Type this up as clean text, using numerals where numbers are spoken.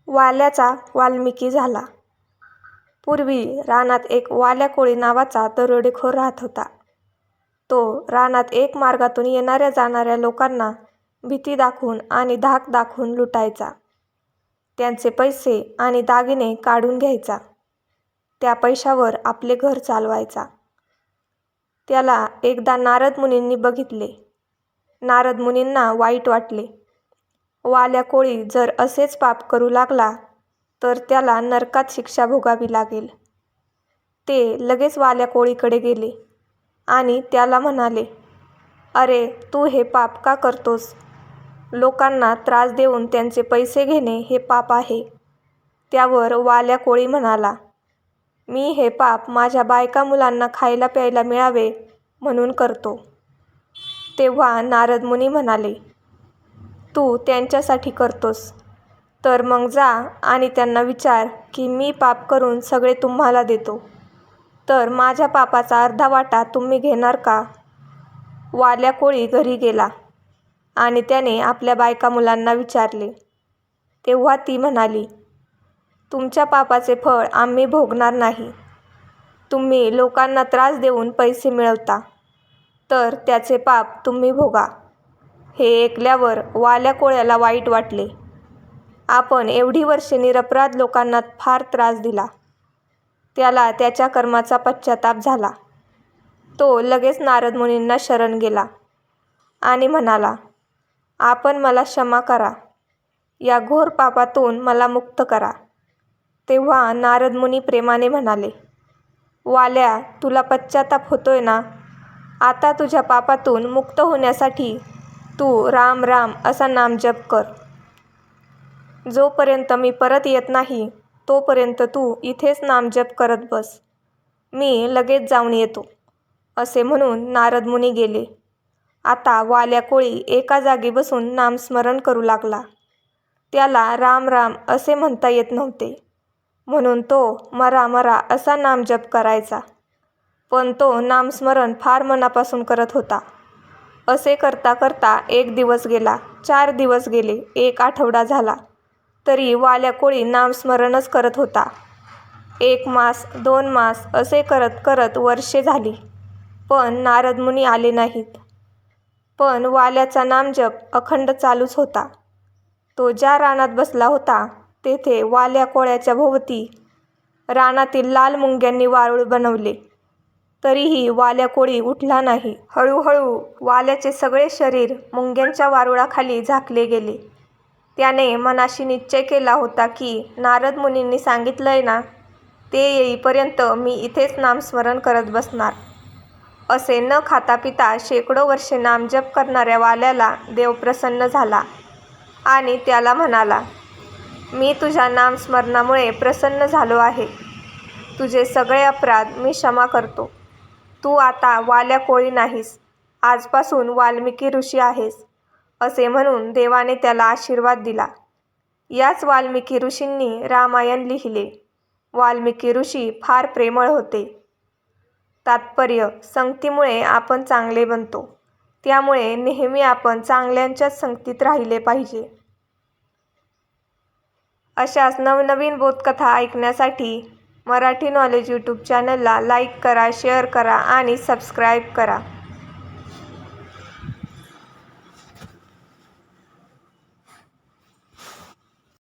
वाल्याचा वाल्मिकी झाला. पूर्वी रानात एक वाल्या कोळी नावाचा दरोडेखोर राहत होता. तो रानात एक मार्गातून येणाऱ्या जाणाऱ्या लोकांना भीती दाखवून आणि धाक दाखवून लुटायचा. त्यांचे पैसे आणि दागिने काढून घ्यायचा. त्या पैशावर आपले घर चालवायचा. त्याला एकदा नारद मुनींनी बघितले. नारद मुनींना वाईट वाटले. वाल्या कोळी जर असेच पाप करू लागला तर त्याला नरकात शिक्षा भोगावी लागेल. ते लगेच वाल्या कोळीकडे गेले आणि त्याला म्हणाले, "अरे, तू हे पाप का करतोस? लोकांना त्रास देऊन त्यांचे पैसे घेणे हे पाप आहे." त्यावर वाल्या कोळी म्हणाला, "मी हे पाप माझ्या बायका मुलांना खायला प्यायला मिळावे म्हणून करतो." तेव्हा नारद मुनी म्हणाले, "तू त्यांच्यासाठी करतोस तर मग जा आणि त्यांना विचार की मी पाप करून सगळे तुम्हाला देतो, तर माझ्या पापाचा अर्धा वाटा तुम्ही घेणार का?" वाल्या कोळी घरी गेला आणि त्याने आपल्या बायका मुलांना विचारले. तेव्हा ती म्हणाली, "तुमच्या पापाचे फळ आम्ही भोगणार नाही. तुम्ही लोकांना त्रास देऊन पैसे मिळवता, तर त्याचे पाप तुम्ही भोगा." हे ऐकल्यावर वाल्या कोळ्याला वाईट वाटले. आपण एवढी वर्षे निरपराध लोकांना फार त्रास दिला. त्याला त्याच्या कर्माचा पश्चाताप झाला. तो लगेच नारद मुनींना शरण गेला आणि म्हणाला, "आपण मला क्षमा करा. या घोर पापातून मला मुक्त करा." तेव्हा नारद मुनी प्रेमाने म्हणाले, "वाल्या, तुला पश्चाताप होतोय ना? आता तुझ्या पापातून मुक्त होण्यासाठी तू राम राम असा नामजप कर. जोपर्यंत मी परत येत नाही तोपर्यंत तू इथेच नामजप करत बस. मी लगेच जाऊन येतो." असे म्हणून नारद मुनी गेले. आता वाल्या कोळी एका जागी बसून नामस्मरण करू लागला. त्याला राम राम असे म्हणता येत नव्हते, म्हणून तो मरा मरा असा नामजप करायचा. पण तो नामस्मरण फार मनापासून करत होता. असे करता करता 1 दिवस गेला, 4 दिवस गेले, 1 आठवडा झाला, तरी वाल्या कोळी नामस्मरणच करत होता. 1 मास, 2 मास असे करत करत वर्षे झाली, पण नारद मुनी आले नाहीत. पण वाल्याचा नामजप अखंड चालूच होता. तो ज्या रानात बसला होता तेथे वाल्या कोळ्याच्या भोवती रानातील लाल मुंग्यांनी वारूळ बनवले, तरीही वाल्या कोळी उठला नाही. हळूहळू वाल्याचे सगळे शरीर मुंग्यांच्या वारुळाखाली झाकले गेले. त्याने मनाशी निश्चय केला होता की नारद मुनींनी सांगितलंय ना, ते येईपर्यंत मी इथेच नामस्मरण करत बसणार. असे न खाता पिता शेकडो वर्षे नामजप करणाऱ्या वाल्याला देव प्रसन्न झाला आणि त्याला म्हणाला, "मी तुझ्या नामस्मरणामुळे प्रसन्न झालो आहे. तुझे सगळे अपराध मी क्षमा करतो. तू आता वाल्या कोळी नाहीस, आजपासून वाल्मिकी ऋषी आहेस." असे म्हणून देवाने त्याला आशीर्वाद दिला. याच वाल्मिकी ऋषींनी रामायण लिहिले. वाल्मिकी ऋषी फार प्रेमळ होते. तात्पर्य: संगतीमुळे आपण चांगले बनतो. त्यामुळे नेहमी आपण चांगल्यांच्याच संगतीत राहिले पाहिजे. अशाच नवनवीन बोधकथा ऐकण्यासाठी मराठी नॉलेज यूट्यूब चॅनलला लाईक करा, शेअर करा आणि सबस्क्राईब करा.